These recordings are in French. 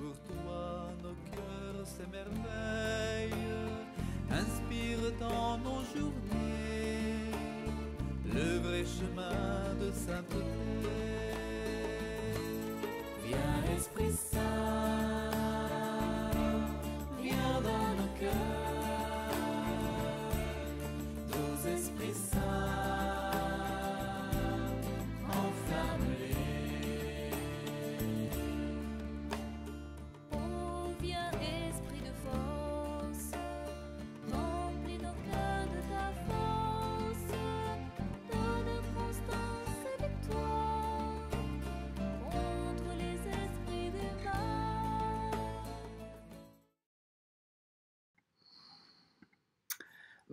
Pour toi, nos cœurs s'émerveillent, inspire dans nos journées le vrai chemin de sainteté. Viens, Esprit Saint, viens dans nos cœurs, doux Esprit Saint, enflamme-les. Oh, viens, Esprit de force, remplis nos cœurs de ta force, donne constance et victoire contre les esprits du mal.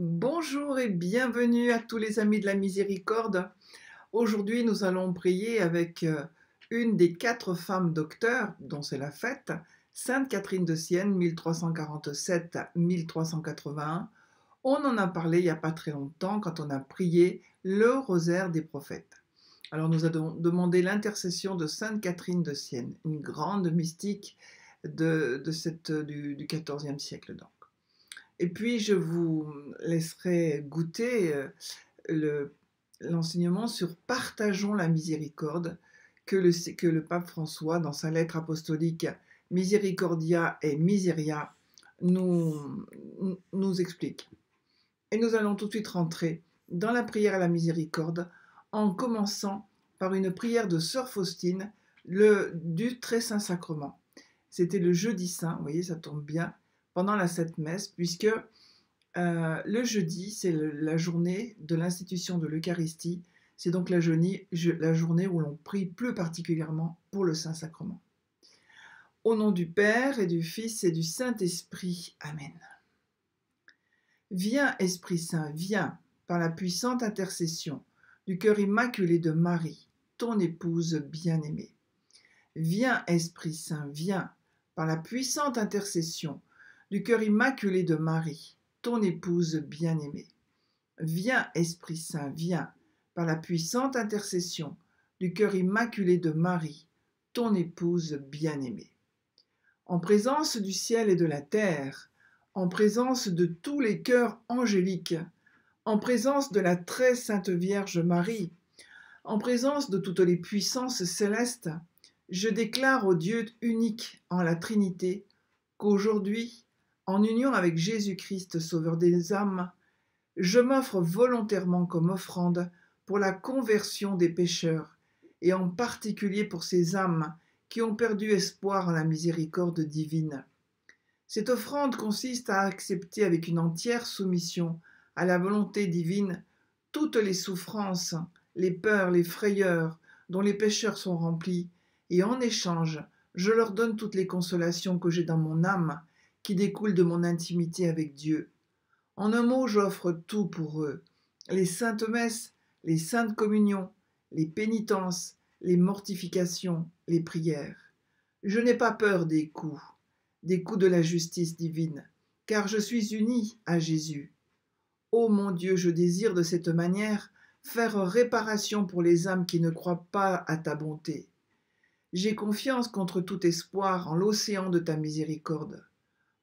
Bonjour et bienvenue à tous les amis de la miséricorde. Aujourd'hui, nous allons prier avec une des 4 femmes docteurs dont c'est la fête, Sainte Catherine de Sienne, 1347-1381. On en a parlé il n'y a pas très longtemps quand on a prié le rosaire des prophètes. Alors nous avons demandé l'intercession de Sainte Catherine de Sienne, une grande mystique du XIVe siècle donc. Et puis, je vous laisserai goûter l'enseignement sur « Partageons la miséricorde » que le pape François, dans sa lettre apostolique « Misericordia et Miseria », nous explique. Et nous allons tout de suite rentrer dans la prière à la miséricorde en commençant par une prière de Sœur Faustine du Très Saint Sacrement. C'était le jeudi saint, vous voyez, ça tombe bien, pendant la Sainte Messe, puisque le jeudi, c'est la journée de l'institution de l'Eucharistie, c'est donc la journée où l'on prie plus particulièrement pour le Saint-Sacrement. Au nom du Père et du Fils et du Saint-Esprit, Amen. Viens, Esprit Saint, viens, par la puissante intercession du cœur immaculé de Marie, ton épouse bien-aimée. Viens, Esprit Saint, viens, par la puissante intercession du cœur immaculé de Marie, ton épouse bien-aimée. Viens, Esprit Saint, viens, par la puissante intercession du cœur immaculé de Marie, ton épouse bien-aimée. En présence du ciel et de la terre, en présence de tous les cœurs angéliques, en présence de la très sainte Vierge Marie, en présence de toutes les puissances célestes, je déclare au Dieu unique en la Trinité qu'aujourd'hui, en union avec Jésus-Christ, Sauveur des âmes, je m'offre volontairement comme offrande pour la conversion des pécheurs, et en particulier pour ces âmes qui ont perdu espoir en la miséricorde divine. Cette offrande consiste à accepter avec une entière soumission à la volonté divine toutes les souffrances, les peurs, les frayeurs dont les pécheurs sont remplis, et en échange, je leur donne toutes les consolations que j'ai dans mon âme, qui découlent de mon intimité avec Dieu. En un mot, j'offre tout pour eux, les saintes messes, les saintes communions, les pénitences, les mortifications, les prières. Je n'ai pas peur des coups de la justice divine, car je suis unie à Jésus. Ô mon Dieu, je désire de cette manière faire réparation pour les âmes qui ne croient pas à ta bonté. J'ai confiance contre tout espoir en l'océan de ta miséricorde.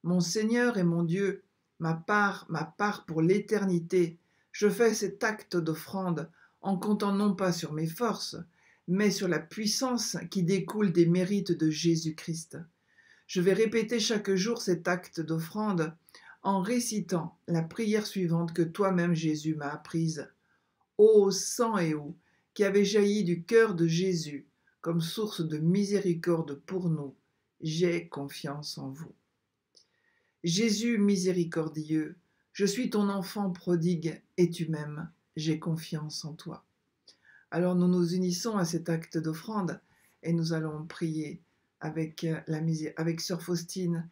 Mon Seigneur et mon Dieu, ma part pour l'éternité, je fais cet acte d'offrande en comptant non pas sur mes forces, mais sur la puissance qui découle des mérites de Jésus-Christ. Je vais répéter chaque jour cet acte d'offrande en récitant la prière suivante que toi-même Jésus m'a apprise. Ô sang et eau qui avait jailli du cœur de Jésus comme source de miséricorde pour nous, j'ai confiance en vous. Jésus miséricordieux, je suis ton enfant prodigue et tu m'aimes, j'ai confiance en toi. Alors nous nous unissons à cet acte d'offrande et nous allons prier avec Sœur Faustine,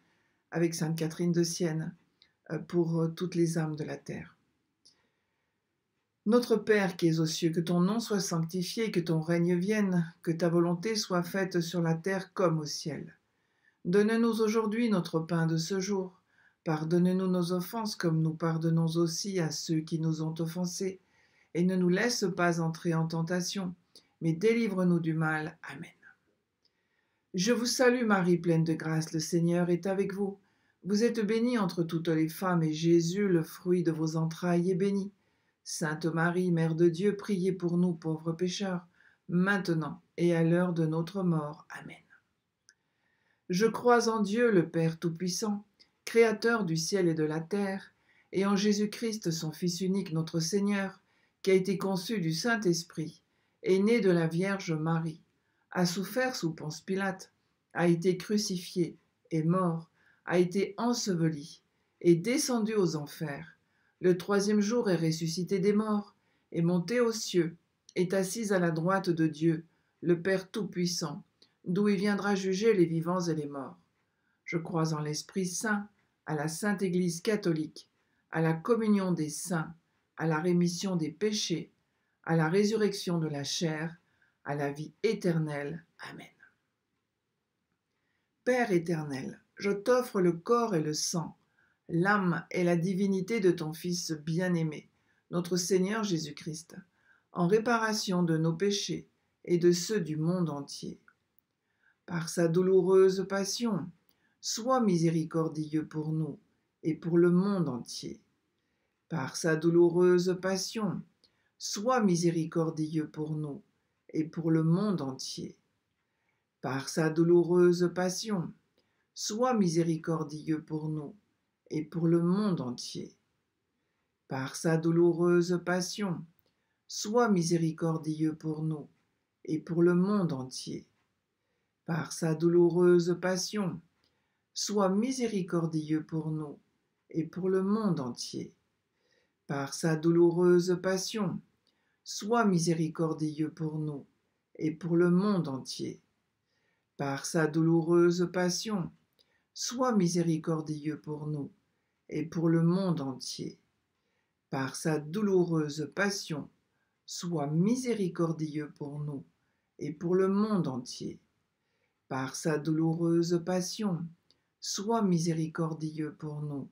avec Sainte Catherine de Sienne, pour toutes les âmes de la terre. Notre Père qui es aux cieux, que ton nom soit sanctifié, que ton règne vienne, que ta volonté soit faite sur la terre comme au ciel. Donne-nous aujourd'hui notre pain de ce jour. Pardonne-nous nos offenses comme nous pardonnons aussi à ceux qui nous ont offensés. Et ne nous laisse pas entrer en tentation, mais délivre-nous du mal. Amen. Je vous salue Marie, pleine de grâce, le Seigneur est avec vous. Vous êtes bénie entre toutes les femmes, et Jésus, le fruit de vos entrailles, est béni. Sainte Marie, Mère de Dieu, priez pour nous pauvres pécheurs, maintenant et à l'heure de notre mort. Amen. Je crois en Dieu, le Père Tout-Puissant, Créateur du ciel et de la terre, et en Jésus-Christ, son Fils unique, notre Seigneur, qui a été conçu du Saint-Esprit, est né de la Vierge Marie, a souffert sous Ponce Pilate, a été crucifié, est mort, a été enseveli, est descendu aux enfers. Le troisième jour est ressuscité des morts, est monté aux cieux, est assis à la droite de Dieu, le Père Tout-Puissant, d'où il viendra juger les vivants et les morts. Je crois en l'Esprit Saint, à la Sainte Église catholique, à la communion des saints, à la rémission des péchés, à la résurrection de la chair, à la vie éternelle. Amen. Père éternel, je t'offre le corps et le sang, l'âme et la divinité de ton Fils bien-aimé, notre Seigneur Jésus-Christ, en réparation de nos péchés et de ceux du monde entier. Par sa douloureuse passion, sois miséricordieux pour nous et pour le monde entier. Par sa douloureuse passion, sois miséricordieux pour nous et pour le monde entier. Par sa douloureuse passion, sois miséricordieux pour nous et pour le monde entier. Par sa douloureuse passion, sois miséricordieux pour nous et pour le monde entier. Par sa douloureuse passion, sois miséricordieux pour nous et pour le monde entier. Par sa douloureuse passion, sois miséricordieux pour nous et pour le monde entier. Par sa douloureuse passion, sois miséricordieux pour nous et pour le monde entier. Par sa douloureuse passion, sois miséricordieux pour nous et pour le monde entier. Par sa douloureuse passion, sois miséricordieux pour nous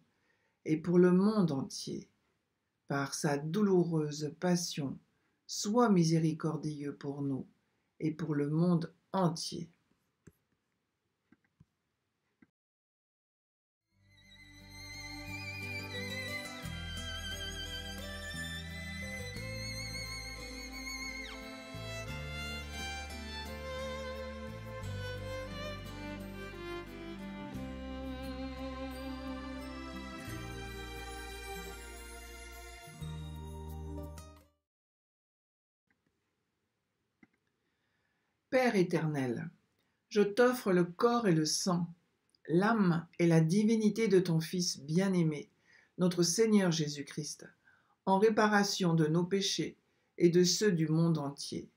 et pour le monde entier. Par sa douloureuse passion, sois miséricordieux pour nous et pour le monde entier. Père éternel, je t'offre le corps et le sang, l'âme et la divinité de ton Fils bien-aimé, notre Seigneur Jésus-Christ, en réparation de nos péchés et de ceux du monde entier.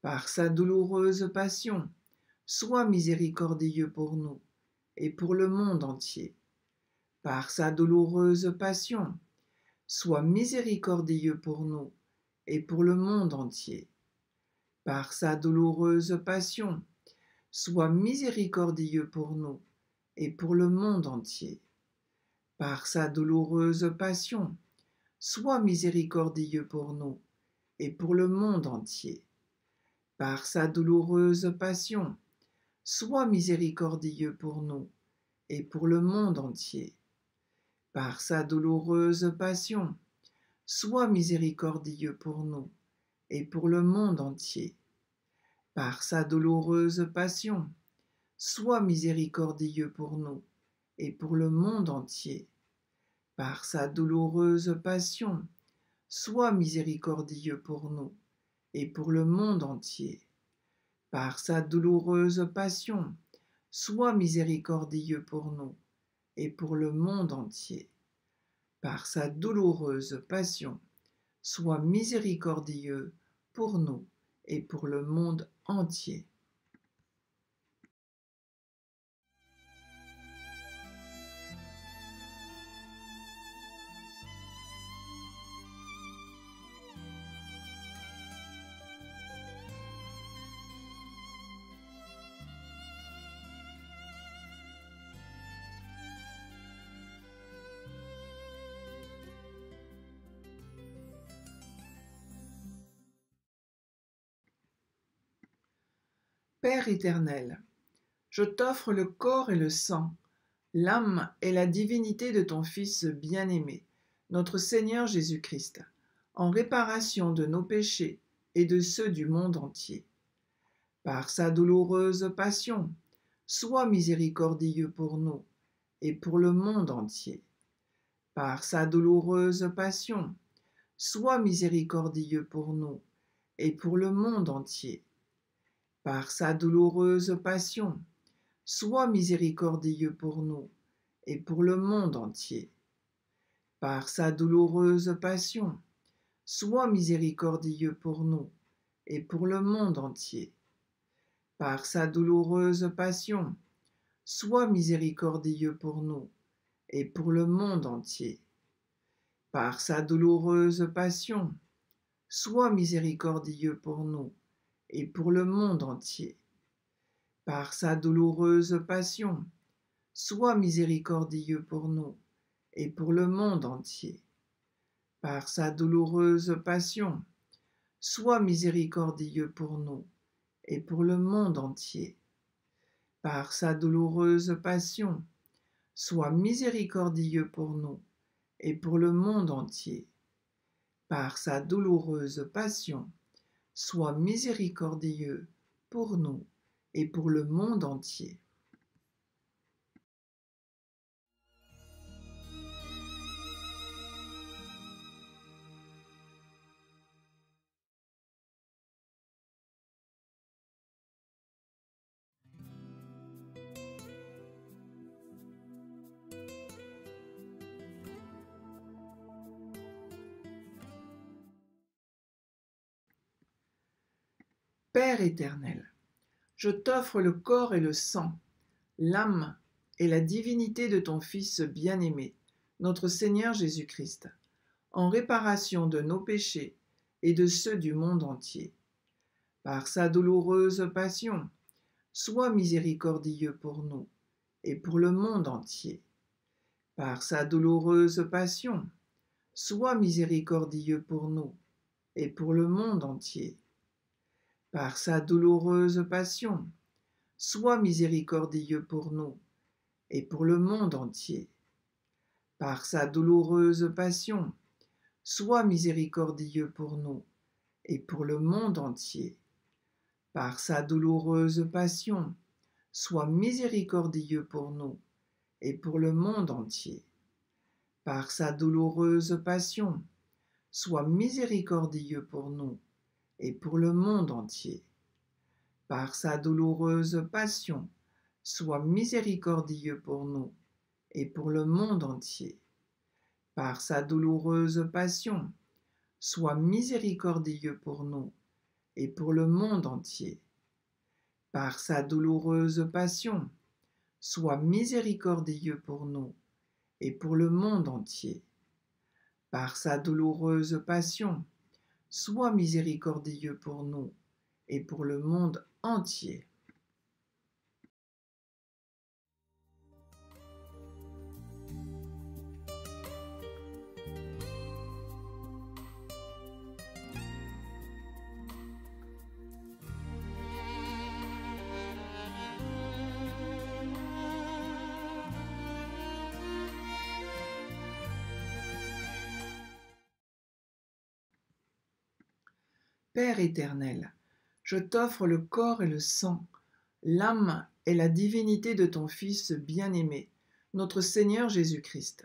Par sa douloureuse passion, sois miséricordieux pour nous et pour le monde entier. Par sa douloureuse passion, sois miséricordieux pour nous et pour le monde entier. Par sa douloureuse passion, sois miséricordieux pour nous et pour le monde entier. Par sa douloureuse passion, sois miséricordieux pour nous et pour le monde entier. Par sa douloureuse passion, sois miséricordieux pour nous et pour le monde entier. Par sa douloureuse passion, sois miséricordieux pour nous et pour le monde entier. Par sa douloureuse passion, sois miséricordieux pour nous et pour le monde entier. Par sa douloureuse passion, sois miséricordieux pour nous et pour le monde entier. Par sa douloureuse passion, sois miséricordieux pour nous et pour le monde entier. Par sa douloureuse passion, sois miséricordieux pour nous et pour le monde entier. Père éternel, je t'offre le corps et le sang, l'âme et la divinité de ton Fils bien-aimé, notre Seigneur Jésus-Christ, en réparation de nos péchés et de ceux du monde entier. Par sa douloureuse passion, sois miséricordieux pour nous et pour le monde entier. Par sa douloureuse passion, sois miséricordieux pour nous et pour le monde entier. Par sa douloureuse passion, sois miséricordieux pour nous et pour le monde entier. Par sa douloureuse passion, sois miséricordieux pour nous et pour le monde entier. Par sa douloureuse passion, sois miséricordieux pour nous et pour le monde entier. Par sa douloureuse passion, sois miséricordieux pour nous et pour le monde entier. Par sa douloureuse passion, sois miséricordieux pour nous et pour le monde entier. Par sa douloureuse passion, sois miséricordieux pour nous et pour le monde entier. Par sa douloureuse passion, sois miséricordieux pour nous et pour le monde entier. Par sa douloureuse passion, sois miséricordieux pour nous et pour le monde entier. Père éternel, je t'offre le corps et le sang, l'âme et la divinité de ton Fils bien-aimé, notre Seigneur Jésus-Christ, en réparation de nos péchés et de ceux du monde entier. Par sa douloureuse passion, sois miséricordieux pour nous et pour le monde entier. Par sa douloureuse passion, sois miséricordieux pour nous et pour le monde entier. Par sa douloureuse passion, sois miséricordieux pour nous et pour le monde entier. Par sa douloureuse passion, sois miséricordieux pour nous et pour le monde entier. Par sa douloureuse passion, sois miséricordieux pour nous et pour le monde entier. Par sa douloureuse passion, sois miséricordieux pour nous et pour le monde entier. Par sa douloureuse passion, sois miséricordieux pour nous et pour le monde entier. Par sa douloureuse passion, sois miséricordieux pour nous et pour le monde entier. Par sa douloureuse passion, sois miséricordieux pour nous et pour le monde entier. Par sa douloureuse passion, sois miséricordieux pour nous et pour le monde entier. Père éternel, je t'offre le corps et le sang, l'âme et la divinité de ton Fils bien-aimé, notre Seigneur Jésus-Christ,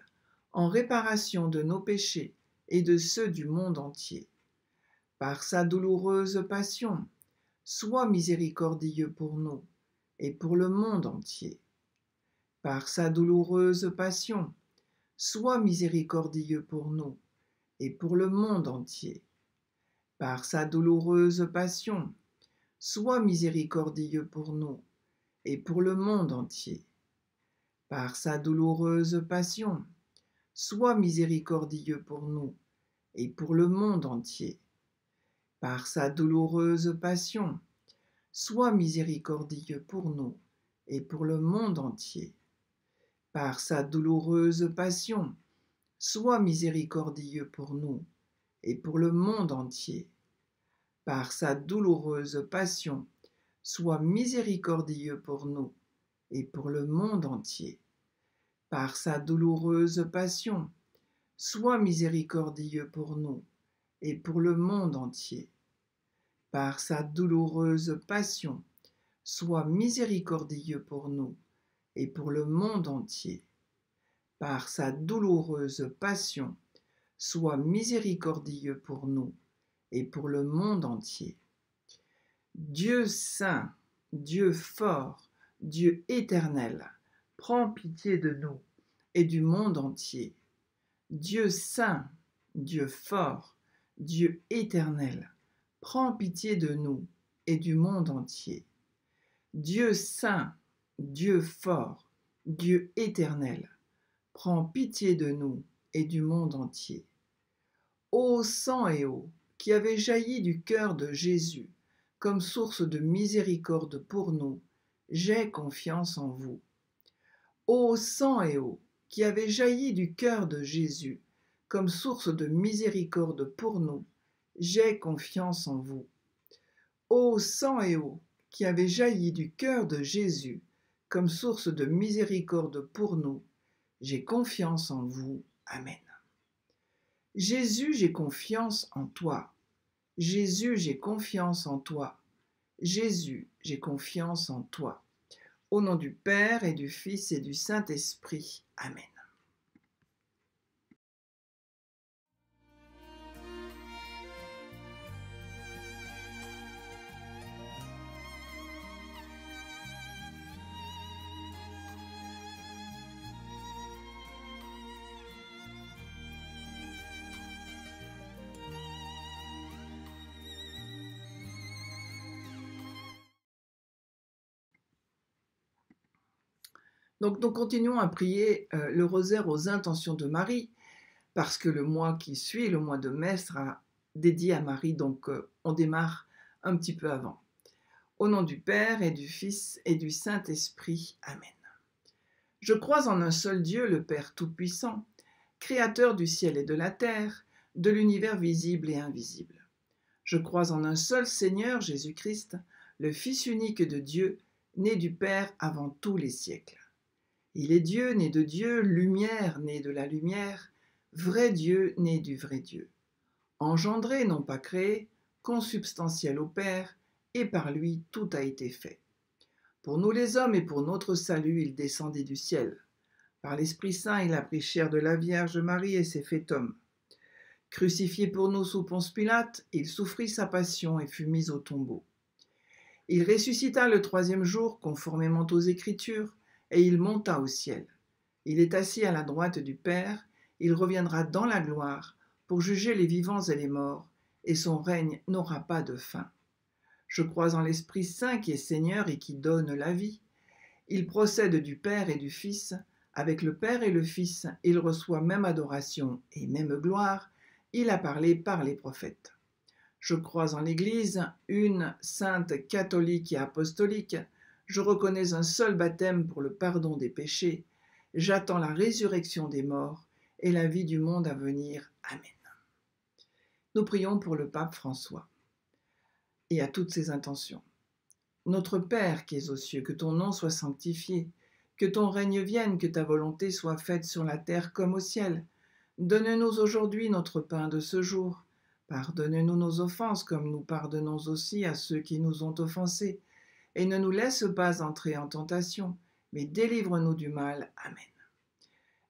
en réparation de nos péchés et de ceux du monde entier. Par sa douloureuse passion, sois miséricordieux pour nous et pour le monde entier. Par sa douloureuse passion, sois miséricordieux pour nous et pour le monde entier. Par sa douloureuse passion, sois miséricordieux pour nous et pour le monde entier. Par sa douloureuse passion, sois miséricordieux pour nous et pour le monde entier. Par sa douloureuse passion, sois miséricordieux pour nous et pour le monde entier. Par sa douloureuse passion, sois miséricordieux pour nous et pour le monde entier. Par sa douloureuse passion, sois miséricordieux pour nous et pour le monde entier. Par sa douloureuse passion, sois miséricordieux pour nous et pour le monde entier. Par sa douloureuse passion, sois miséricordieux pour nous et pour le monde entier. Par sa douloureuse passion, sois miséricordieux pour nous et pour le monde entier. Dieu saint, Dieu fort, Dieu éternel, prends pitié de nous et du monde entier. Dieu saint, Dieu fort, Dieu éternel, prends pitié de nous et du monde entier. Dieu saint, Dieu fort, Dieu éternel, prends pitié de nous et du monde entier. Ô sang et eau qui avez jailli du cœur de Jésus comme source de miséricorde pour nous, j'ai confiance en vous. Ô sang et eau qui avez jailli du cœur de Jésus comme source de miséricorde pour nous, j'ai confiance en vous. Ô sang et eau qui avez jailli du cœur de Jésus comme source de miséricorde pour nous, j'ai confiance en vous. Amen. Jésus, j'ai confiance en toi. Jésus, j'ai confiance en toi. Jésus, j'ai confiance en toi. Au nom du Père et du Fils et du Saint-Esprit. Amen. Donc, nous continuons à prier le rosaire aux intentions de Marie, parce que le mois qui suit, le mois de mai, sera dédié à Marie, donc on démarre un petit peu avant. Au nom du Père et du Fils et du Saint-Esprit. Amen. Je crois en un seul Dieu, le Père Tout-Puissant, Créateur du ciel et de la terre, de l'univers visible et invisible. Je crois en un seul Seigneur, Jésus-Christ, le Fils unique de Dieu, né du Père avant tous les siècles. Il est Dieu, né de Dieu, lumière, né de la lumière, vrai Dieu, né du vrai Dieu. Engendré, non pas créé, consubstantiel au Père, et par lui tout a été fait. Pour nous les hommes et pour notre salut, il descendit du ciel. Par l'Esprit Saint, il a pris chair de la Vierge Marie et s'est fait homme. Crucifié pour nous sous Ponce Pilate, il souffrit sa passion et fut mis au tombeau. Il ressuscita le troisième jour, conformément aux Écritures, et il monta au ciel. Il est assis à la droite du Père, il reviendra dans la gloire pour juger les vivants et les morts, et son règne n'aura pas de fin. Je crois en l'Esprit Saint qui est Seigneur et qui donne la vie. Il procède du Père et du Fils. Avec le Père et le Fils, il reçoit même adoration et même gloire. Il a parlé par les prophètes. Je crois en l'Église, une, sainte, catholique et apostolique. Je reconnais un seul baptême pour le pardon des péchés. J'attends la résurrection des morts et la vie du monde à venir. Amen. Nous prions pour le pape François et à toutes ses intentions. Notre Père qui es aux cieux, que ton nom soit sanctifié, que ton règne vienne, que ta volonté soit faite sur la terre comme au ciel. Donne-nous aujourd'hui notre pain de ce jour. Pardonne-nous nos offenses comme nous pardonnons aussi à ceux qui nous ont offensés. Et ne nous laisse pas entrer en tentation, mais délivre-nous du mal. Amen.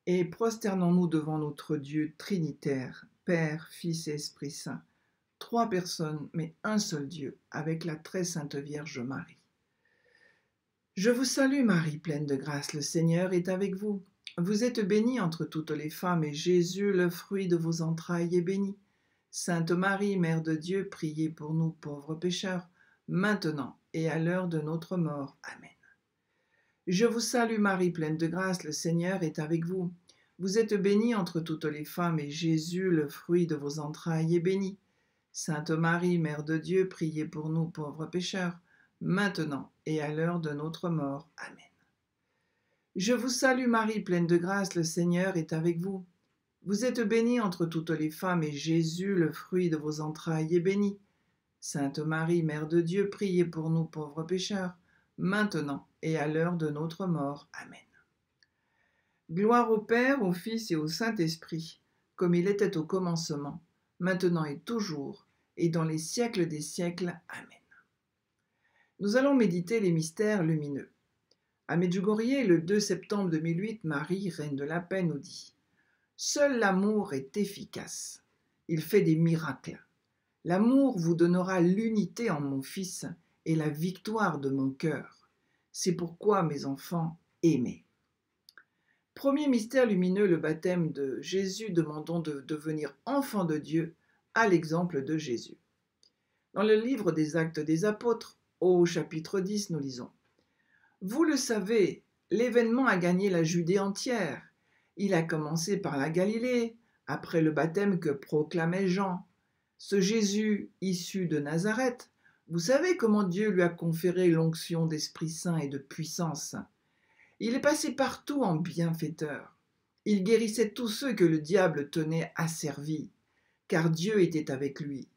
Et prosternons-nous devant notre Dieu trinitaire, Père, Fils et Esprit Saint, trois personnes, mais un seul Dieu, avec la très sainte Vierge Marie. Je vous salue Marie, pleine de grâce, le Seigneur est avec vous. Vous êtes bénie entre toutes les femmes, et Jésus, le fruit de vos entrailles, est béni. Sainte Marie, Mère de Dieu, priez pour nous pauvres pécheurs, maintenant et à l'heure de notre mort. Amen. Je vous salue Marie, pleine de grâce, le Seigneur est avec vous. Vous êtes bénie entre toutes les femmes, et Jésus, le fruit de vos entrailles, est béni. Sainte Marie, Mère de Dieu, priez pour nous pauvres pécheurs, maintenant et à l'heure de notre mort. Amen. Je vous salue Marie, pleine de grâce, le Seigneur est avec vous. Vous êtes bénie entre toutes les femmes, et Jésus, le fruit de vos entrailles, est béni. Sainte Marie, Mère de Dieu, priez pour nous pauvres pécheurs, maintenant et à l'heure de notre mort. Amen. Gloire au Père, au Fils et au Saint-Esprit, comme il était au commencement, maintenant et toujours, et dans les siècles des siècles. Amen. Nous allons méditer les mystères lumineux. À Medjugorje, le 2 septembre 2008, Marie, reine de la paix, nous dit « Seul l'amour est efficace. Il fait des miracles. L'amour vous donnera l'unité en mon Fils et la victoire de mon cœur. C'est pourquoi, mes enfants, aimez. » Premier mystère lumineux, le baptême de Jésus. Demandons de devenir enfants de Dieu à l'exemple de Jésus. Dans le livre des Actes des Apôtres, au chapitre 10, nous lisons « Vous le savez, l'événement a gagné la Judée entière. Il a commencé par la Galilée, après le baptême que proclamait Jean. Ce Jésus, issu de Nazareth, vous savez comment Dieu lui a conféré l'onction d'Esprit Saint et de puissance. Il est passé partout en bienfaiteur. Il guérissait tous ceux que le diable tenait asservis, car Dieu était avec lui.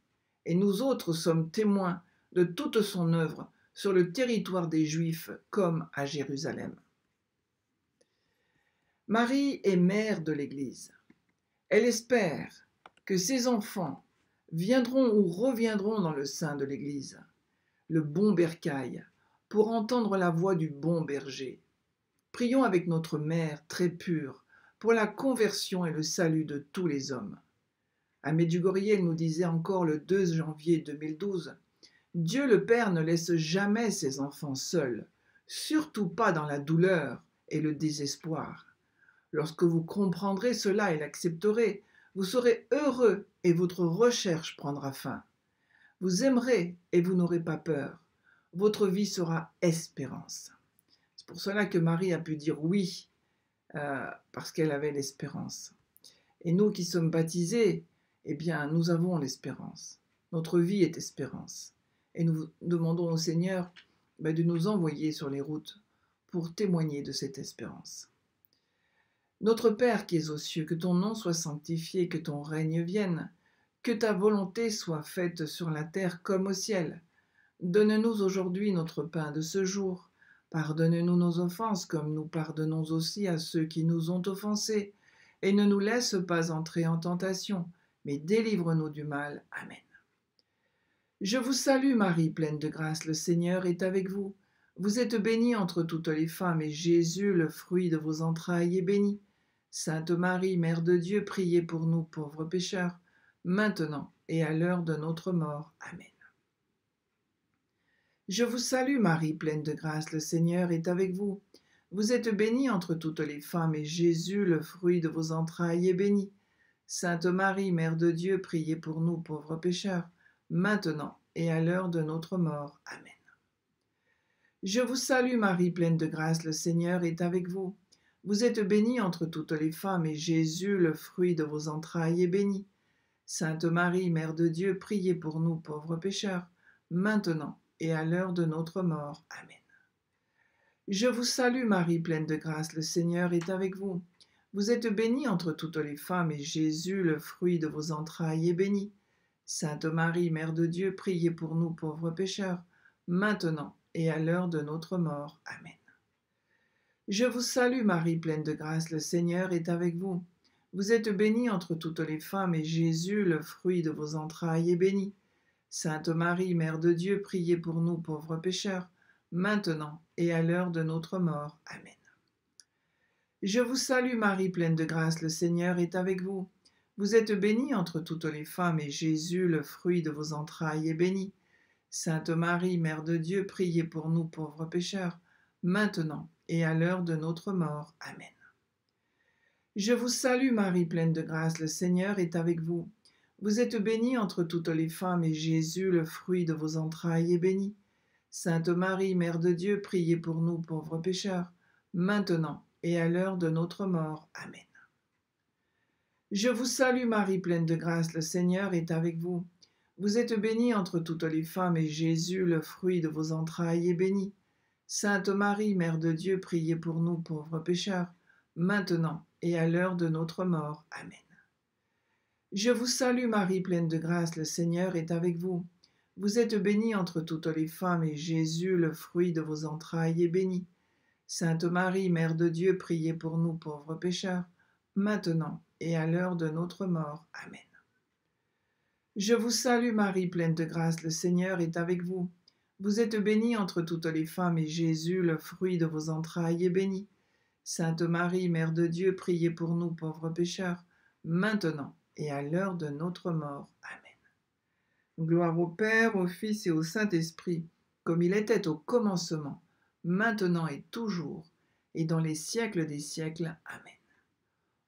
Et nous autres sommes témoins de toute son œuvre sur le territoire des Juifs comme à Jérusalem. » Marie est mère de l'Église. Elle espère que ses enfants viendront ou reviendront dans le sein de l'Église, le bon bercail, pour entendre la voix du bon berger. Prions avec notre Mère très pure pour la conversion et le salut de tous les hommes. À Medjugorje, elle nous disait encore le 2 janvier 2012 « Dieu le Père ne laisse jamais ses enfants seuls, surtout pas dans la douleur et le désespoir. Lorsque vous comprendrez cela et l'accepterez, vous serez heureux et votre recherche prendra fin. Vous aimerez et vous n'aurez pas peur. Votre vie sera espérance. » C'est pour cela que Marie a pu dire oui, parce qu'elle avait l'espérance. Et nous qui sommes baptisés, eh bien, nous avons l'espérance. Notre vie est espérance. Et nous demandons au Seigneur de nous envoyer sur les routes pour témoigner de cette espérance. Notre Père qui es aux cieux, que ton nom soit sanctifié, que ton règne vienne, que ta volonté soit faite sur la terre comme au ciel. Donne-nous aujourd'hui notre pain de ce jour. Pardonne-nous nos offenses comme nous pardonnons aussi à ceux qui nous ont offensés. Et ne nous laisse pas entrer en tentation, mais délivre-nous du mal. Amen. Je vous salue Marie, pleine de grâce, le Seigneur est avec vous. Vous êtes bénie entre toutes les femmes, et Jésus, le fruit de vos entrailles, est béni. Sainte Marie, Mère de Dieu, priez pour nous pauvres pécheurs, maintenant et à l'heure de notre mort. Amen. Je vous salue Marie, pleine de grâce, le Seigneur est avec vous. Vous êtes bénie entre toutes les femmes, et Jésus, le fruit de vos entrailles, est béni. Sainte Marie, Mère de Dieu, priez pour nous pauvres pécheurs, maintenant et à l'heure de notre mort. Amen. Je vous salue Marie, pleine de grâce, le Seigneur est avec vous. Vous êtes bénie entre toutes les femmes, et Jésus, le fruit de vos entrailles, est béni. Sainte Marie, Mère de Dieu, priez pour nous pauvres pécheurs, maintenant et à l'heure de notre mort. Amen. Je vous salue Marie, pleine de grâce, le Seigneur est avec vous. Vous êtes bénie entre toutes les femmes, et Jésus, le fruit de vos entrailles, est béni. Sainte Marie, Mère de Dieu, priez pour nous pauvres pécheurs, maintenant et à l'heure de notre mort. Amen. Je vous salue Marie, pleine de grâce, le Seigneur est avec vous. Vous êtes bénie entre toutes les femmes, et Jésus, le fruit de vos entrailles, est béni. Sainte Marie, Mère de Dieu, priez pour nous pauvres pécheurs, maintenant et à l'heure de notre mort. Amen. Je vous salue Marie, pleine de grâce, le Seigneur est avec vous. Vous êtes bénie entre toutes les femmes, et Jésus, le fruit de vos entrailles, est béni. Sainte Marie, Mère de Dieu, priez pour nous pauvres pécheurs, maintenant et à l'heure de notre mort. Amen. Je vous salue Marie, pleine de grâce, le Seigneur est avec vous. Vous êtes bénie entre toutes les femmes, et Jésus, le fruit de vos entrailles, est béni. Sainte Marie, Mère de Dieu, priez pour nous pauvres pécheurs, maintenant et à l'heure de notre mort. Amen. Je vous salue Marie, pleine de grâce, le Seigneur est avec vous. Vous êtes bénie entre toutes les femmes, et Jésus, le fruit de vos entrailles, est béni. Sainte Marie, Mère de Dieu, priez pour nous pauvres pécheurs, maintenant et à l'heure de notre mort. Amen. Je vous salue Marie, pleine de grâce, le Seigneur est avec vous. Vous êtes bénie entre toutes les femmes, et Jésus, le fruit de vos entrailles, est béni. Sainte Marie, Mère de Dieu, priez pour nous pauvres pécheurs, maintenant et à l'heure de notre mort. Amen. Je vous salue Marie, pleine de grâce, le Seigneur est avec vous. Vous êtes bénie entre toutes les femmes, et Jésus, le fruit de vos entrailles, est béni. Sainte Marie, Mère de Dieu, priez pour nous pauvres pécheurs, maintenant et à l'heure de notre mort. Amen. Gloire au Père, au Fils et au Saint-Esprit, comme il était au commencement, maintenant et toujours, et dans les siècles des siècles. Amen.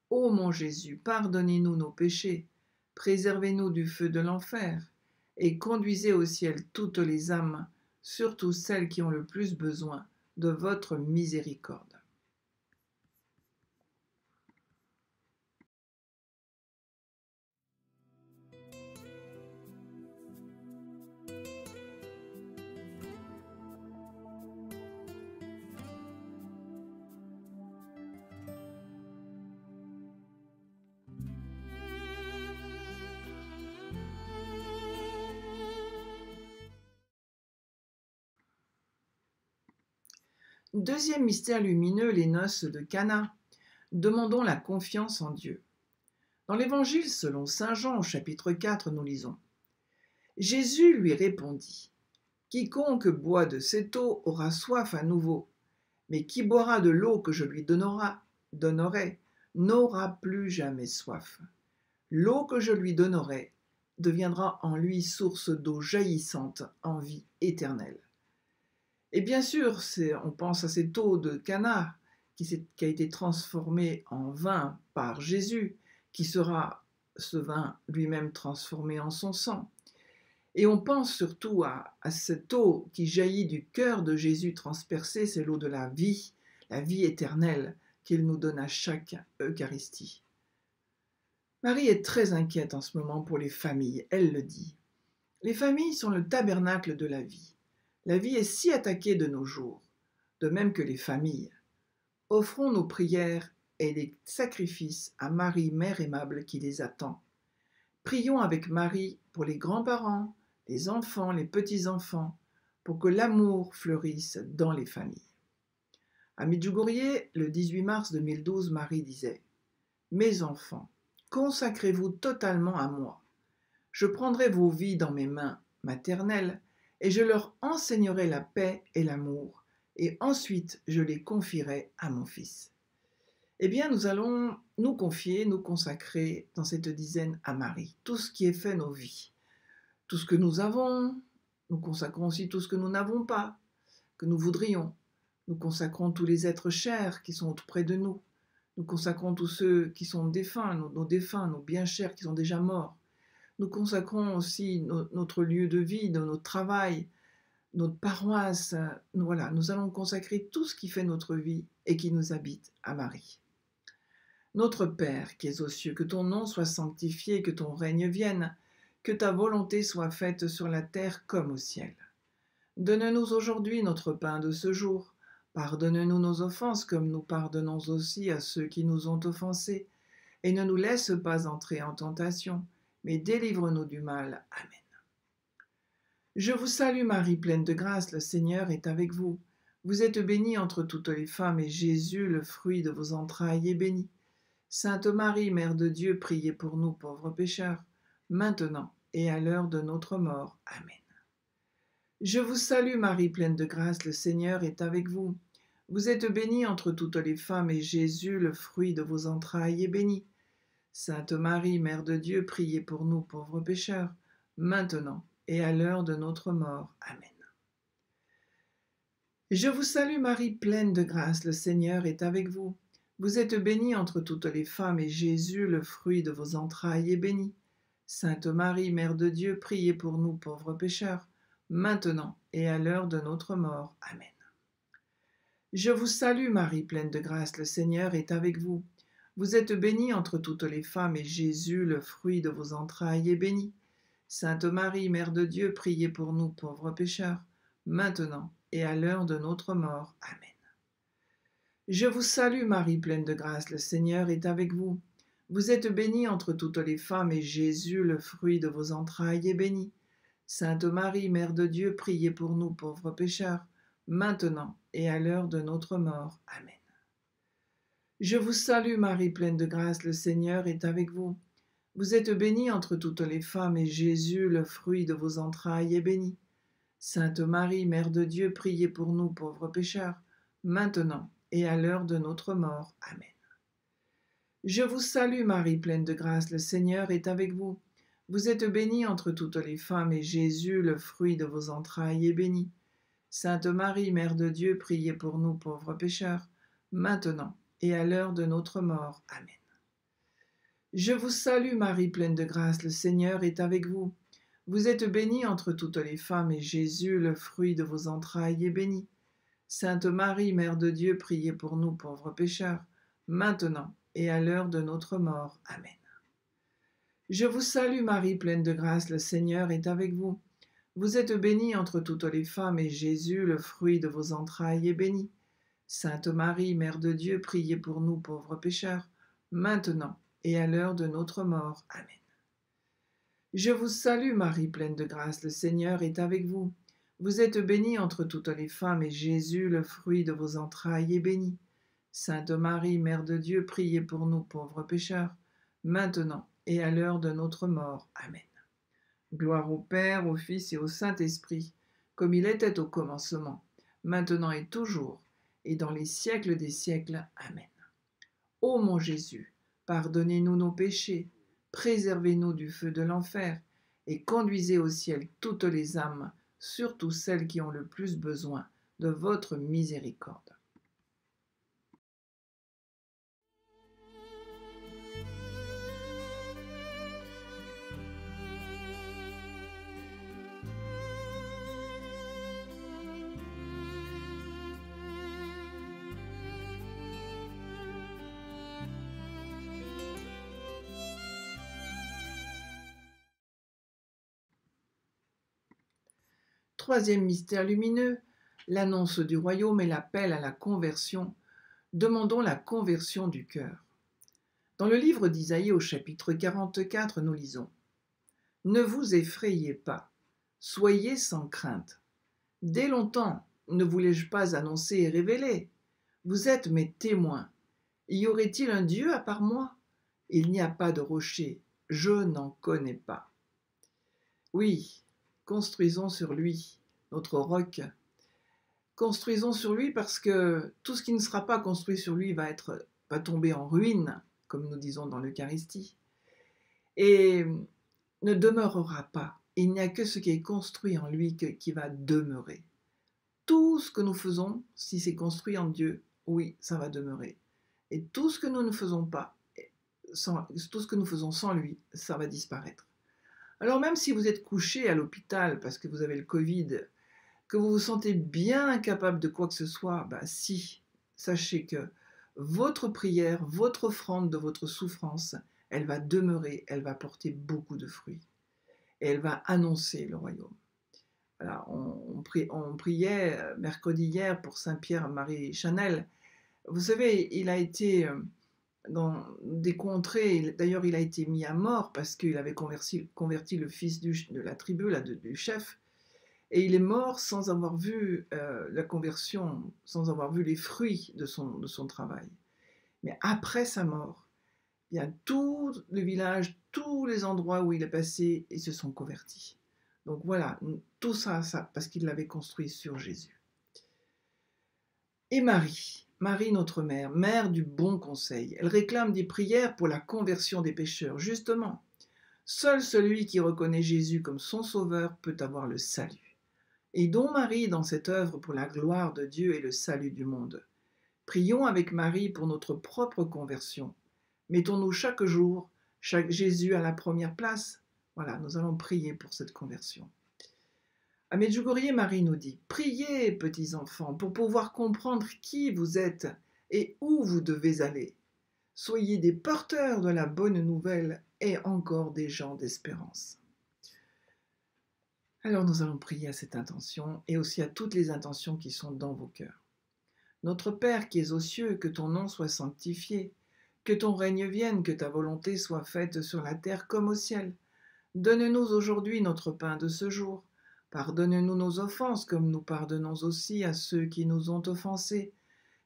Ô mon Jésus, pardonnez-nous nos péchés, préservez-nous du feu de l'enfer, et conduisez au ciel toutes les âmes, surtout celles qui ont le plus besoin de votre miséricorde. Deuxième mystère lumineux, les noces de Cana. Demandons la confiance en Dieu. Dans l'Évangile selon saint Jean au chapitre 4, nous lisons « Jésus lui répondit, « Quiconque boit de cette eau aura soif à nouveau, mais qui boira de l'eau que je lui donnerai n'aura plus jamais soif. L'eau que je lui donnerai deviendra en lui source d'eau jaillissante en vie éternelle. » Et bien sûr, on pense à cette eau de Cana qui a été transformée en vin par Jésus, qui sera ce vin lui-même transformé en son sang. Et on pense surtout à cette eau qui jaillit du cœur de Jésus transpercé, c'est l'eau de la vie éternelle qu'il nous donne à chaque Eucharistie. Marie est très inquiète en ce moment pour les familles, elle le dit. Les familles sont le tabernacle de la vie. La vie est si attaquée de nos jours, de même que les familles. Offrons nos prières et des sacrifices à Marie, Mère aimable, qui les attend. Prions avec Marie pour les grands-parents, les enfants, les petits-enfants, pour que l'amour fleurisse dans les familles. À Medjugorje, le 18 mars 2012, Marie disait « Mes enfants, consacrez-vous totalement à moi. Je prendrai vos vies dans mes mains maternelles, et je leur enseignerai la paix et l'amour, et ensuite je les confierai à mon Fils. » Eh bien, nous allons nous confier, nous consacrer dans cette dizaine à Marie, tout ce qui est fait nos vies, tout ce que nous avons, nous consacrons aussi tout ce que nous n'avons pas, que nous voudrions. Nous consacrons tous les êtres chers qui sont auprès de nous, nous consacrons tous ceux qui sont défunts, nos défunts, nos bien chers qui sont déjà morts. Nous consacrons aussi notre lieu de vie, notre travail, notre paroisse. Nous allons consacrer tout ce qui fait notre vie et qui nous habite à Marie. Notre Père qui es aux cieux, que ton nom soit sanctifié, que ton règne vienne, que ta volonté soit faite sur la terre comme au ciel. Donne-nous aujourd'hui notre pain de ce jour. Pardonne-nous nos offenses comme nous pardonnons aussi à ceux qui nous ont offensés. Et ne nous laisse pas entrer en tentation, mais délivre-nous du mal. Amen. Je vous salue Marie, pleine de grâce, le Seigneur est avec vous. Vous êtes bénie entre toutes les femmes, et Jésus, le fruit de vos entrailles, est béni. Sainte Marie, Mère de Dieu, priez pour nous pauvres pécheurs, maintenant et à l'heure de notre mort. Amen. Je vous salue Marie, pleine de grâce, le Seigneur est avec vous. Vous êtes bénie entre toutes les femmes, et Jésus, le fruit de vos entrailles, est béni. Sainte Marie, Mère de Dieu, priez pour nous pauvres pécheurs, maintenant et à l'heure de notre mort. Amen. Je vous salue Marie, pleine de grâce, le Seigneur est avec vous. Vous êtes bénie entre toutes les femmes, et Jésus, le fruit de vos entrailles, est béni. Sainte Marie, Mère de Dieu, priez pour nous pauvres pécheurs, maintenant et à l'heure de notre mort. Amen. Je vous salue Marie, pleine de grâce, le Seigneur est avec vous. Vous êtes bénie entre toutes les femmes, et Jésus, le fruit de vos entrailles, est béni. Sainte Marie, Mère de Dieu, priez pour nous pauvres pécheurs, maintenant et à l'heure de notre mort. Amen. Je vous salue Marie, pleine de grâce, le Seigneur est avec vous. Vous êtes bénie entre toutes les femmes, et Jésus, le fruit de vos entrailles, est béni. Sainte Marie, Mère de Dieu, priez pour nous pauvres pécheurs, maintenant et à l'heure de notre mort. Amen. Je vous salue Marie, pleine de grâce, le Seigneur est avec vous. Vous êtes bénie entre toutes les femmes, et Jésus, le fruit de vos entrailles, est béni. Sainte Marie, Mère de Dieu, priez pour nous pauvres pécheurs, maintenant et à l'heure de notre mort. Amen. Je vous salue Marie, pleine de grâce, le Seigneur est avec vous. Vous êtes bénie entre toutes les femmes, et Jésus, le fruit de vos entrailles, est béni. Sainte Marie, Mère de Dieu, priez pour nous pauvres pécheurs, maintenant et à l'heure de notre mort. Amen. Je vous salue Marie, pleine de grâce, le Seigneur est avec vous. Vous êtes bénie entre toutes les femmes, et Jésus, le fruit de vos entrailles, est béni. Sainte Marie, Mère de Dieu, priez pour nous pauvres pécheurs, maintenant et à l'heure de notre mort. Amen. Je vous salue Marie, pleine de grâce, le Seigneur est avec vous. Vous êtes bénie entre toutes les femmes, et Jésus, le fruit de vos entrailles, est béni. Sainte Marie, Mère de Dieu, priez pour nous pauvres pécheurs, maintenant et à l'heure de notre mort. Amen. Je vous salue Marie, pleine de grâce, le Seigneur est avec vous. Vous êtes bénie entre toutes les femmes, et Jésus, le fruit de vos entrailles, est béni. Sainte Marie, Mère de Dieu, priez pour nous pauvres pécheurs, maintenant et à l'heure de notre mort. Amen. Gloire au Père, au Fils et au Saint-Esprit, comme il était au commencement, maintenant et toujours, et dans les siècles des siècles. Amen. Ô mon Jésus, pardonnez-nous nos péchés, préservez-nous du feu de l'enfer, et conduisez au ciel toutes les âmes, surtout celles qui ont le plus besoin de votre miséricorde. Troisième mystère lumineux, l'annonce du royaume et l'appel à la conversion. Demandons la conversion du cœur. Dans le livre d'Isaïe au chapitre 44, nous lisons « Ne vous effrayez pas, soyez sans crainte. Dès longtemps ne voulais-je pas annoncer et révéler. Vous êtes mes témoins. Y aurait-il un Dieu à part moi? Il n'y a pas de rocher, je n'en connais pas. » Oui, construisons sur lui, notre roc. Construisons sur lui parce que tout ce qui ne sera pas construit sur lui va tomber en ruine, comme nous disons dans l'Eucharistie, et ne demeurera pas. Il n'y a que ce qui est construit en lui qui va demeurer. Tout ce que nous faisons, si c'est construit en Dieu, oui, ça va demeurer. Et tout ce que nous ne faisons pas, tout ce que nous faisons sans lui, ça va disparaître. Alors même si vous êtes couché à l'hôpital parce que vous avez le Covid, que vous vous sentez bien incapable de quoi que ce soit, si, sachez que votre prière, votre offrande de votre souffrance, elle va demeurer, elle va porter beaucoup de fruits. Et elle va annoncer le royaume. Voilà, on priait mercredi hier pour Saint-Pierre-Marie Chanel. Vous savez, il a été dans des contrées, d'ailleurs il a été mis à mort parce qu'il avait converti le fils de la tribu, du chef, et il est mort sans avoir vu la conversion, sans avoir vu les fruits de son travail. Mais après sa mort, bien, tout le village, tous les endroits où il est passé, ils se sont convertis. Donc voilà, tout ça parce qu'il l'avait construit sur Jésus. Et Marie notre mère, mère du bon conseil, elle réclame des prières pour la conversion des pécheurs. Justement, seul celui qui reconnaît Jésus comme son sauveur peut avoir le salut. Aidons Marie dans cette œuvre pour la gloire de Dieu et le salut du monde. Prions avec Marie pour notre propre conversion. Mettons-nous chaque jour, chaque Jésus à la première place. Voilà, nous allons prier pour cette conversion. À Medjugorje, Marie nous dit « Priez, petits enfants, pour pouvoir comprendre qui vous êtes et où vous devez aller. Soyez des porteurs de la bonne nouvelle et encore des gens d'espérance. » Alors nous allons prier à cette intention et aussi à toutes les intentions qui sont dans vos cœurs. Notre Père qui es aux cieux, que ton nom soit sanctifié, que ton règne vienne, que ta volonté soit faite sur la terre comme au ciel. Donne-nous aujourd'hui notre pain de ce jour. Pardonne-nous nos offenses comme nous pardonnons aussi à ceux qui nous ont offensés.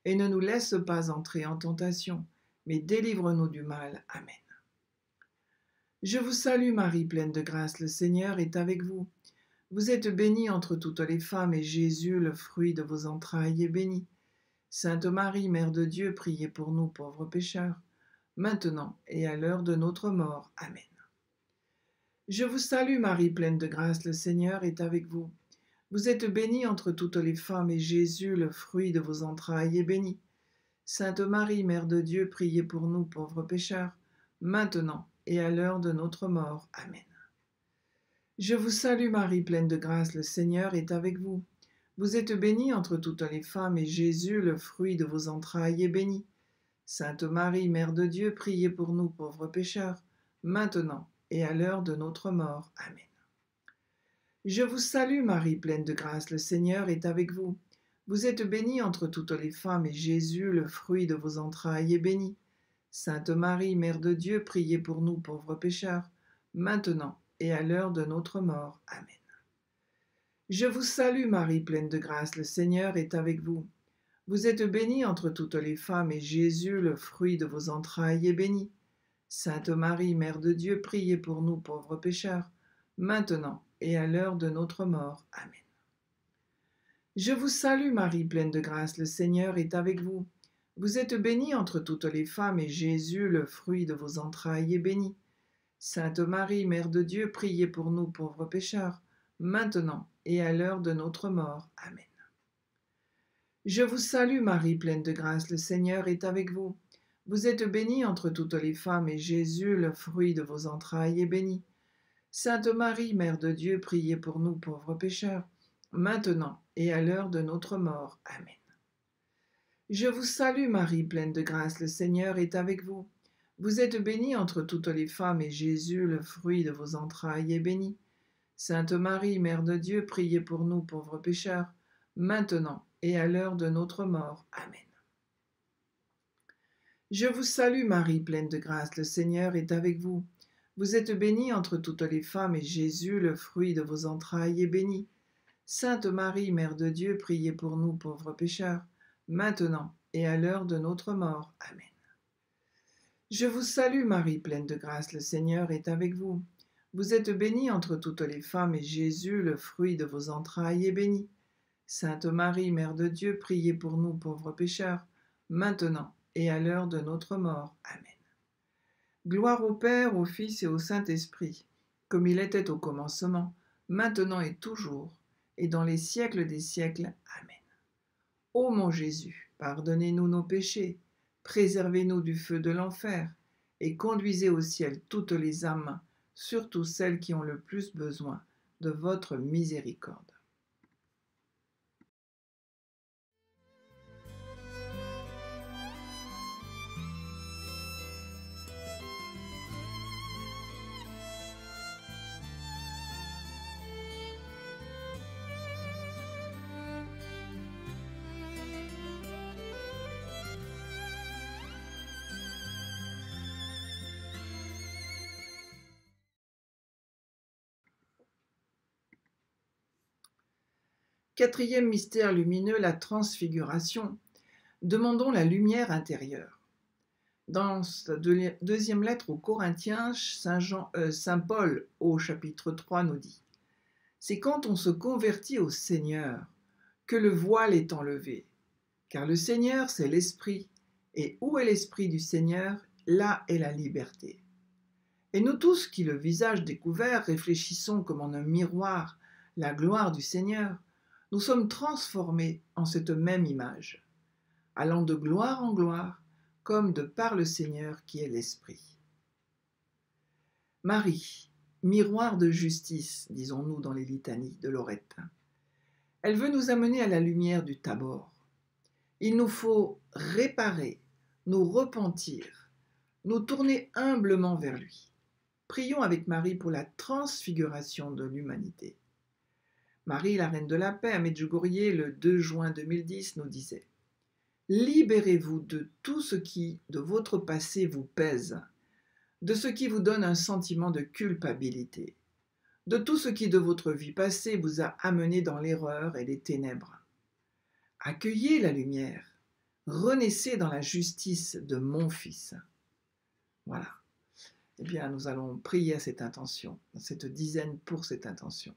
Et ne nous laisse pas entrer en tentation, mais délivre-nous du mal. Amen. Je vous salue Marie, pleine de grâce, le Seigneur est avec vous. Vous êtes bénie entre toutes les femmes, et Jésus, le fruit de vos entrailles, est béni. Sainte Marie, Mère de Dieu, priez pour nous pauvres pécheurs, maintenant et à l'heure de notre mort. Amen. Je vous salue Marie, pleine de grâce, le Seigneur est avec vous. Vous êtes bénie entre toutes les femmes, et Jésus, le fruit de vos entrailles, est béni. Sainte Marie, Mère de Dieu, priez pour nous pauvres pécheurs, maintenant et à l'heure de notre mort. Amen. Je vous salue Marie, pleine de grâce, le Seigneur est avec vous. Vous êtes bénie entre toutes les femmes, et Jésus, le fruit de vos entrailles, est béni. Sainte Marie, Mère de Dieu, priez pour nous pauvres pécheurs, maintenant et à l'heure de notre mort. Amen. Je vous salue Marie, pleine de grâce, le Seigneur est avec vous. Vous êtes bénie entre toutes les femmes, et Jésus, le fruit de vos entrailles, est béni. Sainte Marie, Mère de Dieu, priez pour nous pauvres pécheurs, maintenant et à l'heure de notre mort. Amen. Je vous salue Marie, pleine de grâce, le Seigneur est avec vous. Vous êtes bénie entre toutes les femmes, et Jésus, le fruit de vos entrailles, est béni. Sainte Marie, Mère de Dieu, priez pour nous pauvres pécheurs, maintenant et à l'heure de notre mort. Amen. Je vous salue Marie, pleine de grâce, le Seigneur est avec vous. Vous êtes bénie entre toutes les femmes, et Jésus, le fruit de vos entrailles, est béni. Sainte Marie, Mère de Dieu, priez pour nous pauvres pécheurs, maintenant et à l'heure de notre mort. Amen. Je vous salue Marie, pleine de grâce, le Seigneur est avec vous. Vous êtes bénie entre toutes les femmes, et Jésus, le fruit de vos entrailles, est béni. Sainte Marie, Mère de Dieu, priez pour nous pauvres pécheurs, maintenant et à l'heure de notre mort. Amen. Je vous salue Marie, pleine de grâce, le Seigneur est avec vous. Vous êtes bénie entre toutes les femmes, et Jésus, le fruit de vos entrailles, est béni. Sainte Marie, Mère de Dieu, priez pour nous pauvres pécheurs, maintenant et à l'heure de notre mort. Amen. Je vous salue Marie, pleine de grâce, le Seigneur est avec vous. Vous êtes bénie entre toutes les femmes, et Jésus, le fruit de vos entrailles, est béni. Sainte Marie, Mère de Dieu, priez pour nous pauvres pécheurs, maintenant et à l'heure de notre mort. Amen. Je vous salue Marie, pleine de grâce, le Seigneur est avec vous. Vous êtes bénie entre toutes les femmes, et Jésus, le fruit de vos entrailles, est béni. Sainte Marie, Mère de Dieu, priez pour nous pauvres pécheurs, maintenant et à l'heure de notre mort. Amen. Gloire au Père, au Fils et au Saint-Esprit, comme il était au commencement, maintenant et toujours, et dans les siècles des siècles. Amen. Ô mon Jésus, pardonnez-nous nos péchés, préservez-nous du feu de l'enfer, et conduisez au ciel toutes les âmes, surtout celles qui ont le plus besoin de votre miséricorde. Quatrième mystère lumineux, la transfiguration. Demandons la lumière intérieure. Dans sa deuxième lettre aux Corinthiens, Saint Paul, au chapitre 3, nous dit « C'est quand on se convertit au Seigneur que le voile est enlevé, car le Seigneur, c'est l'Esprit, et où est l'Esprit du Seigneur, là est la liberté. Et nous tous qui, le visage découvert, réfléchissons comme en un miroir la gloire du Seigneur, nous sommes transformés en cette même image, allant de gloire en gloire, comme de par le Seigneur qui est l'Esprit. Marie, miroir de justice, disons-nous dans les litanies de Lorette. Elle veut nous amener à la lumière du Tabor. Il nous faut réparer, nous repentir, nous tourner humblement vers lui. Prions avec Marie pour la transfiguration de l'humanité. Marie, la Reine de la Paix, à Medjugorje, le 2 juin 2010, nous disait « Libérez-vous de tout ce qui, de votre passé, vous pèse. de ce qui vous donne un sentiment de culpabilité, de tout ce qui de votre vie passée vous a amené dans l'erreur et les ténèbres. Accueillez la lumière, renaissez dans la justice de mon Fils. Voilà. Eh bien, nous allons prier à cette intention, cette dizaine pour cette intention.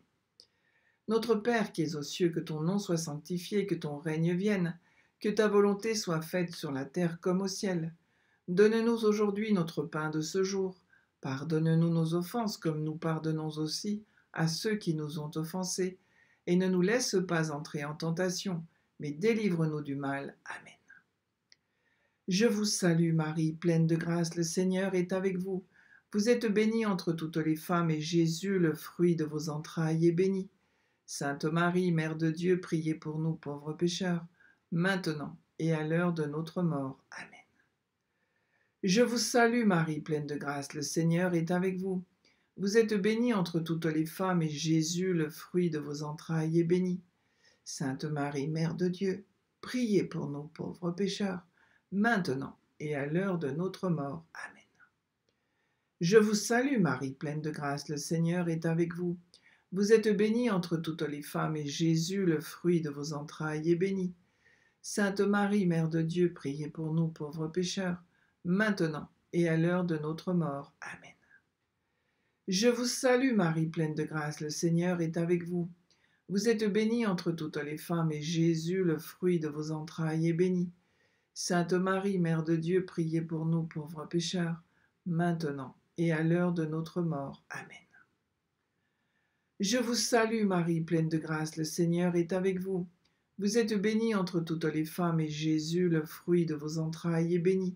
Notre Père qui es aux cieux, que ton nom soit sanctifié, que ton règne vienne, que ta volonté soit faite sur la terre comme au ciel. Donne-nous aujourd'hui notre pain de ce jour. Pardonne-nous nos offenses comme nous pardonnons aussi à ceux qui nous ont offensés. Et ne nous laisse pas entrer en tentation, mais délivre-nous du mal. Amen. Je vous salue Marie, pleine de grâce, le Seigneur est avec vous. Vous êtes bénie entre toutes les femmes, et Jésus, le fruit de vos entrailles, est béni. Sainte Marie, Mère de Dieu, priez pour nous pauvres pécheurs, maintenant et à l'heure de notre mort. Amen. Je vous salue Marie, pleine de grâce, le Seigneur est avec vous. Vous êtes bénie entre toutes les femmes, et Jésus, le fruit de vos entrailles, est béni. Sainte Marie, Mère de Dieu, priez pour nous pauvres pécheurs, maintenant et à l'heure de notre mort. Amen. Je vous salue Marie, pleine de grâce, le Seigneur est avec vous. Vous êtes bénie entre toutes les femmes, et Jésus, le fruit de vos entrailles, est béni. Sainte Marie, Mère de Dieu, priez pour nous pauvres pécheurs, maintenant et à l'heure de notre mort. Amen. Je vous salue Marie, pleine de grâce, le Seigneur est avec vous. Vous êtes bénie entre toutes les femmes, et Jésus, le fruit de vos entrailles, est béni. Sainte Marie, Mère de Dieu, priez pour nous pauvres pécheurs, maintenant et à l'heure de notre mort. Amen. Je vous salue Marie, pleine de grâce, le Seigneur est avec vous. Vous êtes bénie entre toutes les femmes, et Jésus, le fruit de vos entrailles, est béni.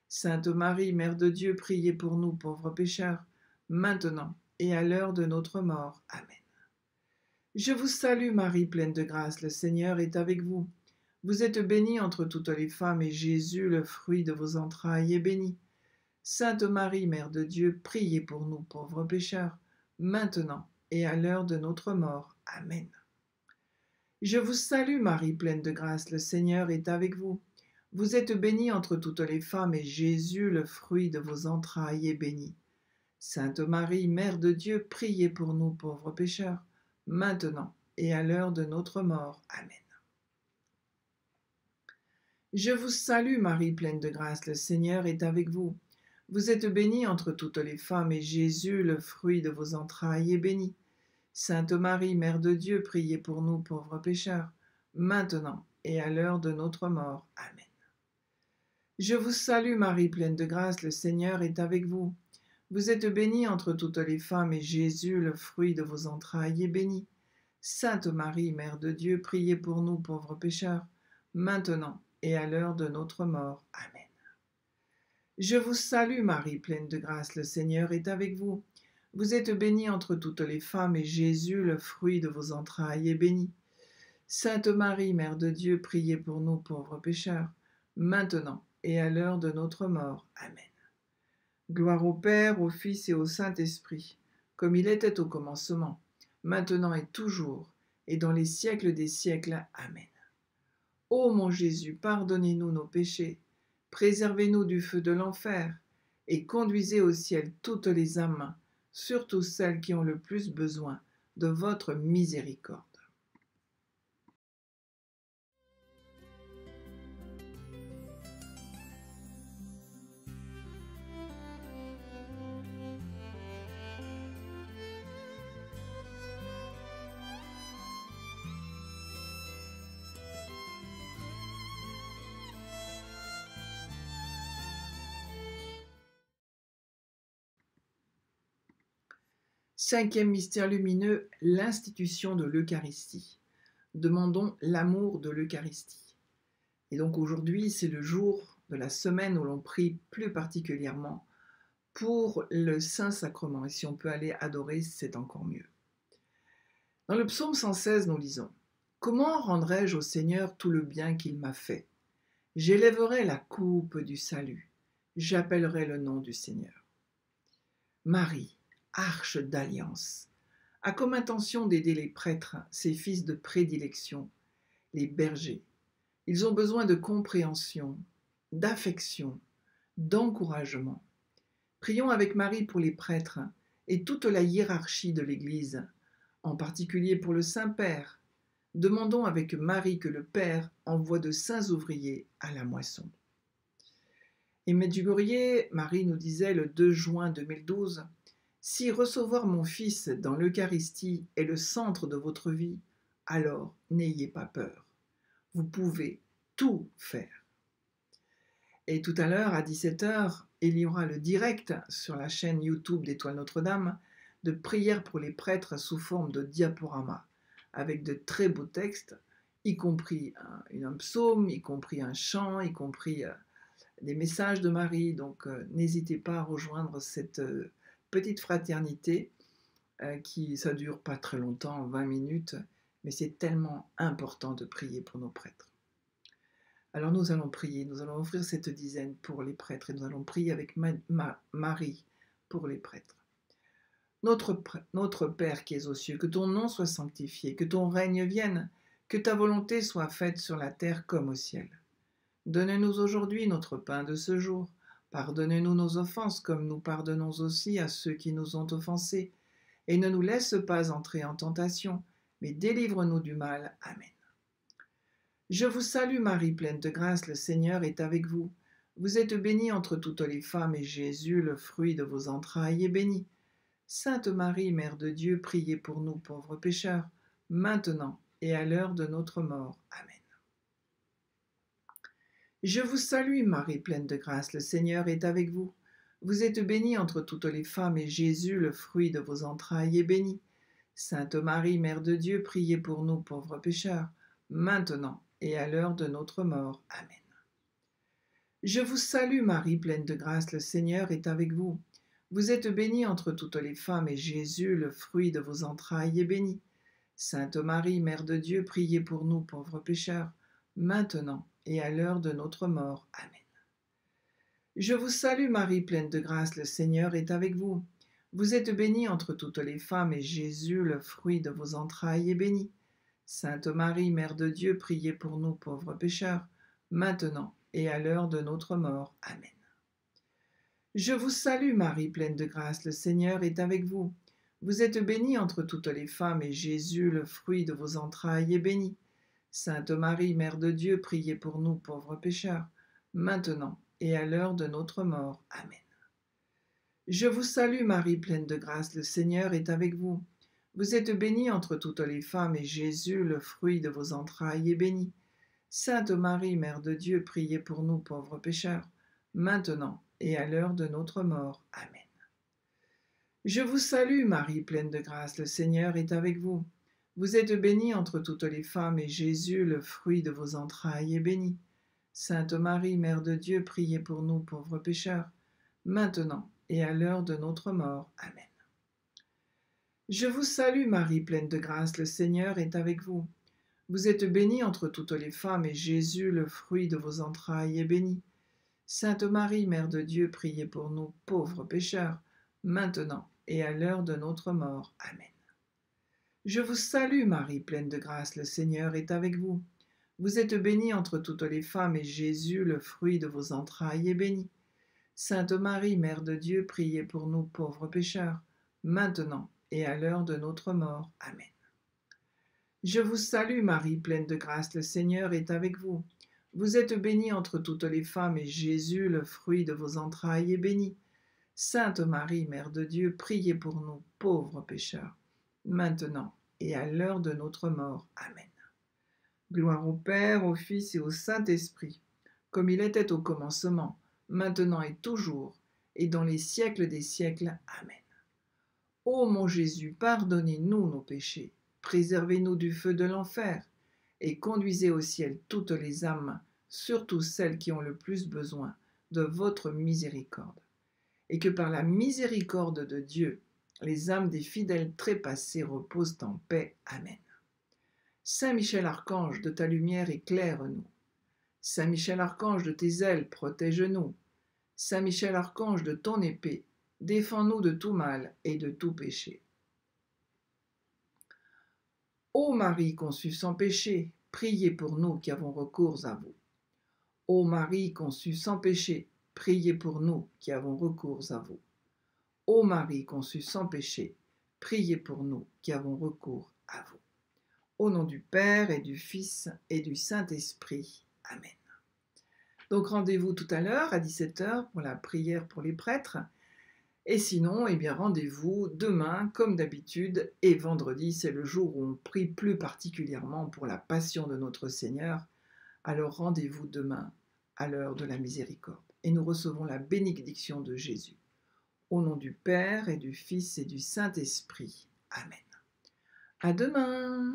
Sainte Marie, Mère de Dieu, priez pour nous pauvres pécheurs, maintenant et à l'heure de notre mort. Amen. Je vous salue Marie, pleine de grâce, le Seigneur est avec vous. Vous êtes bénie entre toutes les femmes, et Jésus, le fruit de vos entrailles, est béni. Sainte Marie, Mère de Dieu, priez pour nous pauvres pécheurs, maintenant et à l'heure de notre mort. Amen. Je vous salue Marie, pleine de grâce, le Seigneur est avec vous. Vous êtes bénie entre toutes les femmes, et Jésus, le fruit de vos entrailles, est béni. Sainte Marie, Mère de Dieu, priez pour nous pauvres pécheurs, maintenant et à l'heure de notre mort. Amen. Je vous salue Marie, pleine de grâce, le Seigneur est avec vous. Vous êtes bénie entre toutes les femmes, et Jésus, le fruit de vos entrailles, est béni. Sainte Marie, Mère de Dieu, priez pour nous pauvres pécheurs, maintenant et à l'heure de notre mort. Amen. Je vous salue Marie, pleine de grâce, le Seigneur est avec vous. Vous êtes bénie entre toutes les femmes, et Jésus, le fruit de vos entrailles, est béni. Sainte Marie, Mère de Dieu, priez pour nous pauvres pécheurs, maintenant et à l'heure de notre mort. Amen. Je vous salue Marie, pleine de grâce, le Seigneur est avec vous. Vous êtes bénie entre toutes les femmes, et Jésus, le fruit de vos entrailles, est béni. Sainte Marie, Mère de Dieu, priez pour nous pauvres pécheurs, maintenant et à l'heure de notre mort. Amen. Gloire au Père, au Fils et au Saint-Esprit, comme il était au commencement, maintenant et toujours, et dans les siècles des siècles. Amen. Ô mon Jésus, pardonnez-nous nos péchés, préservez-nous du feu de l'enfer, et conduisez au ciel toutes les âmes, surtout celles qui ont le plus besoin de votre miséricorde. Cinquième mystère lumineux, l'institution de l'Eucharistie. Demandons l'amour de l'Eucharistie. Et donc aujourd'hui, c'est le jour de la semaine où l'on prie plus particulièrement pour le Saint-Sacrement. Et si on peut aller adorer, c'est encore mieux. Dans le psaume 116, nous lisons « Comment rendrai-je au Seigneur tout le bien qu'il m'a fait? J'élèverai la coupe du salut, j'appellerai le nom du Seigneur. » Marie, arche d'alliance, a comme intention d'aider les prêtres, ses fils de prédilection, les bergers. Ils ont besoin de compréhension, d'affection, d'encouragement. Prions avec Marie pour les prêtres et toute la hiérarchie de l'Église, en particulier pour le Saint-Père. Demandons avec Marie que le Père envoie de saints ouvriers à la moisson. Et Medjugorje, Marie nous disait le 2 juin 2012, « Si recevoir mon Fils dans l'Eucharistie est le centre de votre vie, alors n'ayez pas peur. Vous pouvez tout faire. » Et tout à l'heure, à 17h, il y aura le direct sur la chaîne YouTube d'Étoile Notre-Dame de prières pour les prêtres sous forme de diaporama, avec de très beaux textes, y compris un psaume, y compris un chant, y compris des messages de Marie. Donc n'hésitez pas à rejoindre cette petite fraternité ça dure pas très longtemps, 20 minutes, mais c'est tellement important de prier pour nos prêtres. Alors nous allons prier, nous allons offrir cette dizaine pour les prêtres et nous allons prier avec Marie pour les prêtres. Notre Père qui es aux cieux, que ton nom soit sanctifié, que ton règne vienne, que ta volonté soit faite sur la terre comme au ciel. Donne-nous aujourd'hui notre pain de ce jour. Pardonne-nous nos offenses comme nous pardonnons aussi à ceux qui nous ont offensés. Et ne nous laisse pas entrer en tentation, mais délivre-nous du mal. Amen. Je vous salue Marie, pleine de grâce, le Seigneur est avec vous. Vous êtes bénie entre toutes les femmes et Jésus, le fruit de vos entrailles, est béni. Sainte Marie, Mère de Dieu, priez pour nous pauvres pécheurs, maintenant et à l'heure de notre mort. Amen. Je vous salue Marie, pleine de grâce, le Seigneur est avec vous. Vous êtes bénie entre toutes les femmes et Jésus, le fruit de vos entrailles, est béni. Sainte Marie, Mère de Dieu, priez pour nous pauvres pécheurs, maintenant et à l'heure de notre mort. Amen. Je vous salue Marie, pleine de grâce, le Seigneur est avec vous. Vous êtes bénie entre toutes les femmes et Jésus, le fruit de vos entrailles, est béni. Sainte Marie, Mère de Dieu, priez pour nous pauvres pécheurs, maintenant et à l'heure de notre mort. Amen. Je vous salue Marie, pleine de grâce, le Seigneur est avec vous. Vous êtes bénie entre toutes les femmes et Jésus, le fruit de vos entrailles, est béni. Sainte Marie, Mère de Dieu, priez pour nous pauvres pécheurs, maintenant et à l'heure de notre mort. Amen. Je vous salue Marie, pleine de grâce, le Seigneur est avec vous. Vous êtes bénie entre toutes les femmes et Jésus, le fruit de vos entrailles, est béni. Sainte Marie, Mère de Dieu, priez pour nous pauvres pécheurs, maintenant et à l'heure de notre mort. Amen. Je vous salue Marie, pleine de grâce, le Seigneur est avec vous. Vous êtes bénie entre toutes les femmes et Jésus, le fruit de vos entrailles, est béni. Sainte Marie, Mère de Dieu, priez pour nous pauvres pécheurs, maintenant et à l'heure de notre mort. Amen. Je vous salue Marie, pleine de grâce, le Seigneur est avec vous. Vous êtes bénie entre toutes les femmes et Jésus, le fruit de vos entrailles, est béni. Sainte Marie, Mère de Dieu, priez pour nous pauvres pécheurs, maintenant et à l'heure de notre mort. Amen. Je vous salue Marie, pleine de grâce, le Seigneur est avec vous. Vous êtes bénie entre toutes les femmes et Jésus, le fruit de vos entrailles, est béni. Sainte Marie, Mère de Dieu, priez pour nous pauvres pécheurs, maintenant et à l'heure de notre mort. Amen. Je vous salue Marie, pleine de grâce, le Seigneur est avec vous. Vous êtes bénie entre toutes les femmes et Jésus, le fruit de vos entrailles, est béni. Sainte Marie, Mère de Dieu, priez pour nous pauvres pécheurs, maintenant et à l'heure de notre mort. Amen. Je vous salue Marie, pleine de grâce, le Seigneur est avec vous. Vous êtes bénie entre toutes les femmes et Jésus, le fruit de vos entrailles, est béni. Sainte Marie, Mère de Dieu, priez pour nous pauvres pécheurs, maintenant et à l'heure de notre mort. Amen. Gloire au Père, au Fils et au Saint-Esprit, comme il était au commencement, maintenant et toujours, et dans les siècles des siècles. Amen. Ô mon Jésus, pardonnez-nous nos péchés, préservez-nous du feu de l'enfer, et conduisez au ciel toutes les âmes, surtout celles qui ont le plus besoin de votre miséricorde. Et que par la miséricorde de Dieu, les âmes des fidèles trépassés reposent en paix. Amen. Saint Michel Archange, de ta lumière éclaire-nous. Saint Michel Archange, de tes ailes protège-nous. Saint Michel Archange, de ton épée, défends-nous de tout mal et de tout péché. Ô Marie conçue sans péché, priez pour nous qui avons recours à vous. Ô Marie conçue sans péché, priez pour nous qui avons recours à vous. Ô Marie conçue sans péché, priez pour nous qui avons recours à vous. Au nom du Père et du Fils et du Saint-Esprit. Amen. Donc rendez-vous tout à l'heure à 17h pour la prière pour les prêtres. Et sinon, eh bien rendez-vous demain comme d'habitude, et vendredi, c'est le jour où on prie plus particulièrement pour la passion de notre Seigneur. Alors rendez-vous demain à l'heure de la miséricorde. Et nous recevons la bénédiction de Jésus. Au nom du Père et du Fils et du Saint-Esprit. Amen. À demain.